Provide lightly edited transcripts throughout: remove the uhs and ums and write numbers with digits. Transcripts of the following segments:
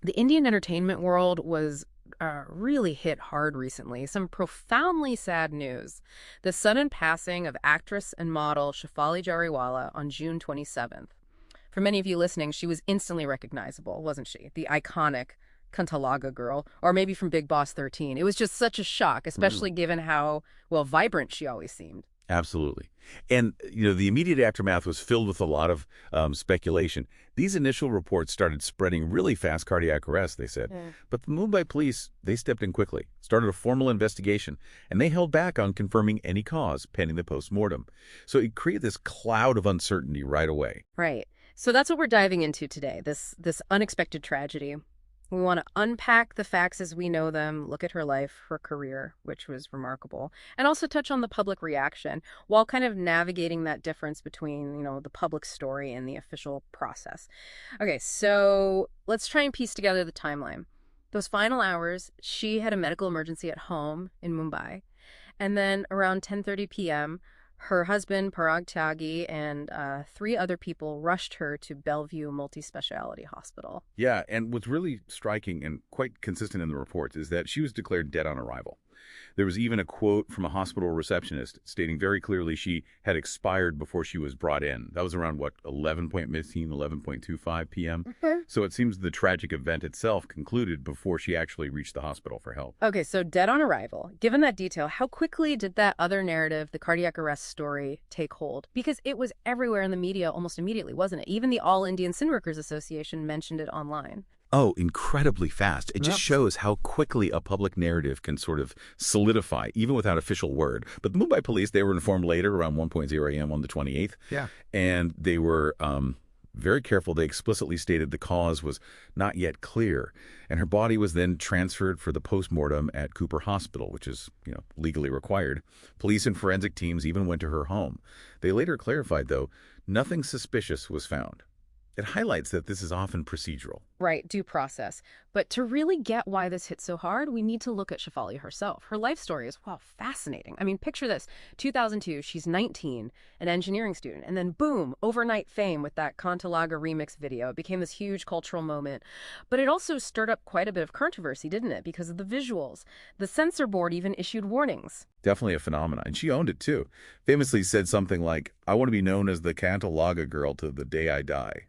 The Indian entertainment world was really hit hard recently. Some profoundly sad news. The sudden passing of actress and model Shefali Jariwala on June 27th. For many of you listening, she was instantly recognizable, wasn't she? The iconic Kaanta Laga Girl, or maybe from Bigg Boss 13. It was just such a shock, especially given how, well, vibrant she always seemed. Absolutely. And, the immediate aftermath was filled with a lot of speculation. These initial reports started spreading really fast cardiac arrest, they said. Yeah. But the Mumbai Police, they stepped in quickly, started a formal investigation, and they held back on confirming any cause pending the post-mortem. So it created this cloud of uncertainty right away. Right. So that's what we're diving into today, this unexpected tragedy. We want to unpack the facts as we know them, look at her life, her career, which was remarkable, and also touch on the public reaction while kind of navigating that difference between, the public story and the official process. Okay, so let's try and piece together the timeline. Those final hours, she had a medical emergency at home in Mumbai, and then around 10:30 p.m., her husband, Parag Tyagi, and 3 other people rushed her to Bellevue Multi-Speciality Hospital. Yeah, and what's really striking and quite consistent in the reports is that she was declared dead on arrival. There was even a quote from a hospital receptionist stating very clearly she had expired before she was brought in. That was around, 11.25 p.m.? Okay. So it seems the tragic event itself concluded before she actually reached the hospital for help. Okay, so dead on arrival. Given that detail, how quickly did that other narrative, the cardiac arrest story, take hold? Because it was everywhere in the media almost immediately, wasn't it? Even the All Indian Sin Workers Association mentioned it online. Oh, incredibly fast. It just shows how quickly a public narrative can sort of solidify, even without official word. But the Mumbai Police, they were informed later, around 1:00 a.m. on the 28th. Yeah. And they were very careful. They explicitly stated the cause was not yet clear. And her body was then transferred for the post-mortem at Cooper Hospital, which is, legally required. Police and forensic teams even went to her home. They later clarified, though, nothing suspicious was found. It highlights that this is often procedural. Right, due process. But to really get why this hit so hard, we need to look at Shefali herself. Her life story is, fascinating. I mean, picture this. 2002, she's 19, an engineering student, and then boom, overnight fame with that Kaanta Laga remix video. It became this huge cultural moment. But it also stirred up quite a bit of controversy, didn't it? Because of the visuals. The censor board even issued warnings. Definitely a phenomenon. And she owned it, too. Famously said something like, "I want to be known as the Kaanta Laga Girl to the day I die."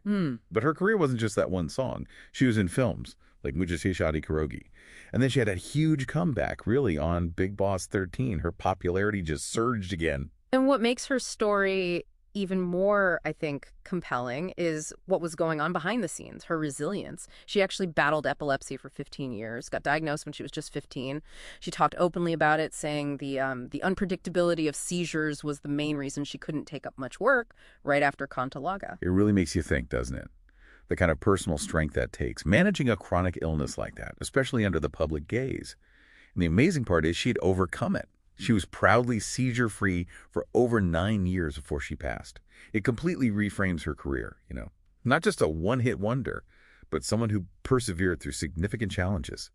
But her career wasn't just that one song. She was in films like Mujhe Shadi Karogi. And then she had a huge comeback, really, on Bigg Boss 13. Her popularity just surged again. And what makes her story even more, I think, compelling is what was going on behind the scenes, her resilience. She actually battled epilepsy for 15 years, got diagnosed when she was just 15. She talked openly about it, saying the unpredictability of seizures was the main reason she couldn't take up much work right after Kaanta Laga. It really makes you think, doesn't it? The kind of personal strength that takes, managing a chronic illness like that, especially under the public gaze. And the amazing part is she'd overcome it. She was proudly seizure-free for over 9 years before she passed. It completely reframes her career, Not just a one-hit wonder, but someone who persevered through significant challenges.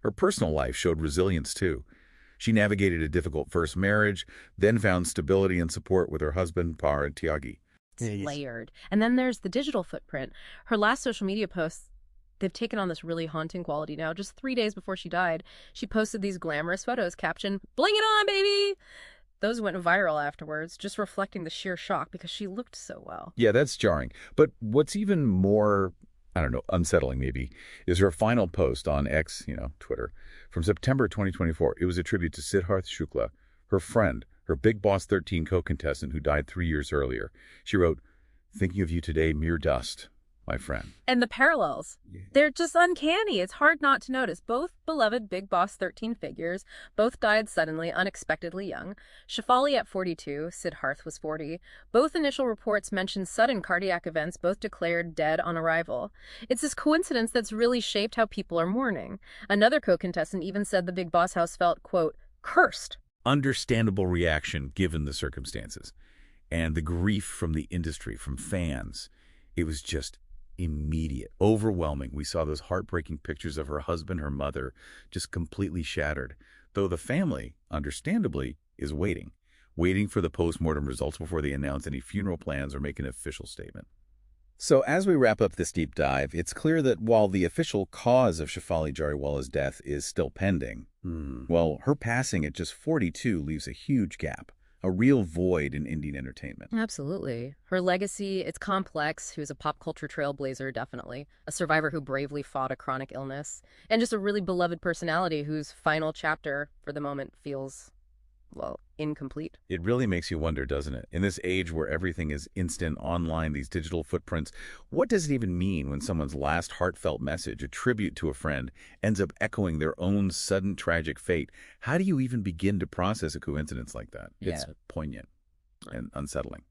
Her personal life showed resilience, too. She navigated a difficult first marriage, then found stability and support with her husband, Parag Tyagi. It's layered. And then there's the digital footprint. Her last social media posts, they've taken on this really haunting quality now. Just 3 days before she died, she posted these glamorous photos, captioned, "Bling it on, baby!" Those went viral afterwards, just reflecting the sheer shock because she looked so well. Yeah, that's jarring. But what's even more, unsettling maybe, is her final post on X, Twitter, from September 2024. It was a tribute to Siddharth Shukla, her friend, her Bigg Boss 13 co-contestant who died 3 years earlier. She wrote, "Thinking of you today, mere dust, my friend." And the parallels, they're just uncanny. It's hard not to notice. Both beloved Bigg Boss 13 figures, both died suddenly, unexpectedly young. Shefali at 42, Siddharth was 40. Both initial reports mentioned sudden cardiac events, both declared dead on arrival. It's this coincidence that's really shaped how people are mourning. Another co-contestant even said the Bigg Boss house felt, quote, cursed. Understandable reaction given the circumstances. And the grief from the industry, from fans, it was just immediate, overwhelming. We saw those heartbreaking pictures of her husband, her mother, just completely shattered. Though the family, understandably, is waiting for the post-mortem results before they announce any funeral plans or make an official statement. So as we wrap up this deep dive, it's clear that while the official cause of Shefali Jariwala's death is still pending, well, her passing at just 42 leaves a huge gap, a real void in Indian entertainment. Absolutely. Her legacy, it's complex. She was a pop culture trailblazer, definitely. A survivor who bravely fought a chronic illness. And just a really beloved personality whose final chapter, for the moment, feels, well, incomplete. It really makes you wonder, doesn't it? In this age where everything is instant, online, these digital footprints, what does it even mean when someone's last heartfelt message, a tribute to a friend, ends up echoing their own sudden tragic fate? How do you even begin to process a coincidence like that? Yeah. It's poignant and unsettling.